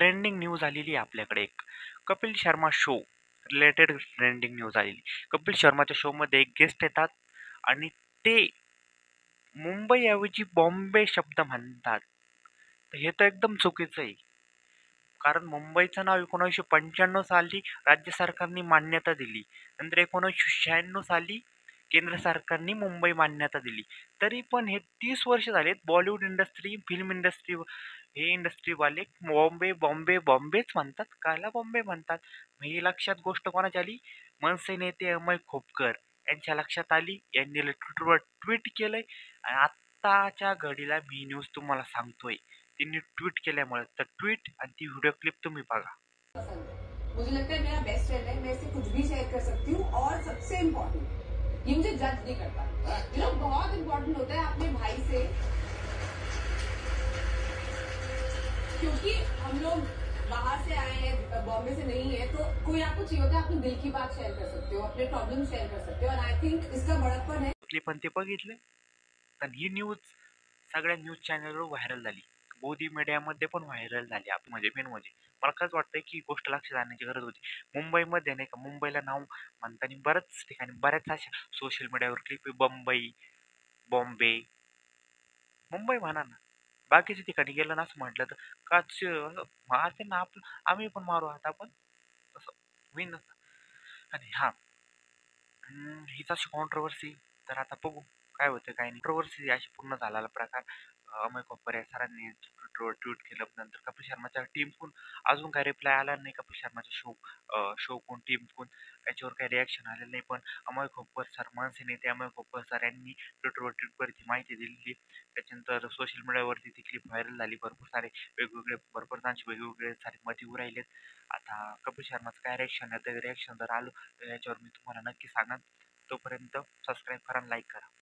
Trending news आलेली आहे आपल्याकडे एक. Kapil Sharma show related trending news आलेली. कपिल शर्माच्या शोमध्ये एक गेस्ट येतात आणि ते मुंबईऐवजी बॉम्बे शब्द म्हणतात. तर हे तर एकदम चुकीचं आहे. कारण मुंबईचं नाव 1995 साली राज्य सरकारने मान्यता दिली. नंतर 1996 साली केंद्र सरकारने मुंबई मान्यता दिली. तरी पण हे 30 वर्ष झालेत बॉलिवूड इंडस्ट्री, फिल्म इंडस्ट्री हे इंडस्ट्रीवाले बॉम्बे, बॉम्बे, बॉम्बेच म्हणतात. कायला बॉम्बे म्हणतात? मग ही लक्षात गोष्ट कोणाची आली? मनसे नेते अमय खोपकर यांच्या लक्षात आली. यांनी ट्विटरवर ट्विट केलंय आणि आत्ताच्या घडीला मी न्यूज तुम्हाला सांगतोय. त्यांनी ट्वीट केल्यामुळे तर ट्वीट आणि ती व्हिडिओ क्लिप तुम्ही बघा. पसंद है। मुझे लगता है मेरा बेस्ट फ्रेंड है, मैं इसे कुछ भी शेयर कर सकती हूँ और सबसे इम्पोर्टेंट ये मुझे जज नहीं करता। बहुत इम्पोर्टेंट होता है अपने भाई से, क्योंकि हम लोग बाहर से आए हैं, बॉम्बे से नहीं है, तो कोई आपको चाहिए होता है अपने दिल की बात शेयर कर सकते हो, अपने प्रॉब्लम शेयर कर सकते हो। और आई थिंक इसका बड़प्पन है। क्लिप आणि ते बघितले तर ही न्यूज सगळ्या न्यूज चॅनलवर व्हायरल झाली. मोदी मीडियामध्ये पण व्हायरल झाली. म्हणजे मेन म्हणजे मला खरंच वाटतंय की गोष्ट लक्षात आणण्याची गरज होती. मुंबईमध्ये नाही का, मुंबईला नाव म्हणताना बऱ्याच ठिकाणी बऱ्याच अशा सोशल मीडियावर क्लिप बंबई, बॉम्बे, मुंबई म्हणा ना. बाकीच्या ठिकाणी गेलं ना असं म्हटलं तर मारते ना आपण, आम्ही पण मारू आता आपण तसं होईन ना. आणि हा हीच अशी कॉन्ट्रोवर्सी. तर आता बघू काय होतं काय नाही. कॉन्ट्रोवर्सी अशी पूर्ण झालेला प्रकार. अमय खोपकर या सरांनी ट्विट केलं. नंतर कपिल शर्माच्या टीमकडून अजून काही रिप्लाय आला नाही. कपिल शर्माच्या शोकडून टीमकडून याच्यावर काही रिॲक्शन आलेलं नाही. पण अमय खोपकर सर, मनसे नेते अमय खोपकर सर यांनी ट्विटरवर ट्विटवरती माहिती दिलेली. त्याच्यानंतर सोशल मीडियावरती ती क्लिप व्हायरल झाली. भरपूर जणांचे वेगवेगळे सारे मती उभे राहिलेत. आता कपिल शर्माचं काय रिॲक्शन आहे, रिॲक्शन जर आलं तर याच्यावर मी तुम्हाला नक्की सांगेन. तोपर्यंत सबस्क्राईब करा आणि लाईक करा.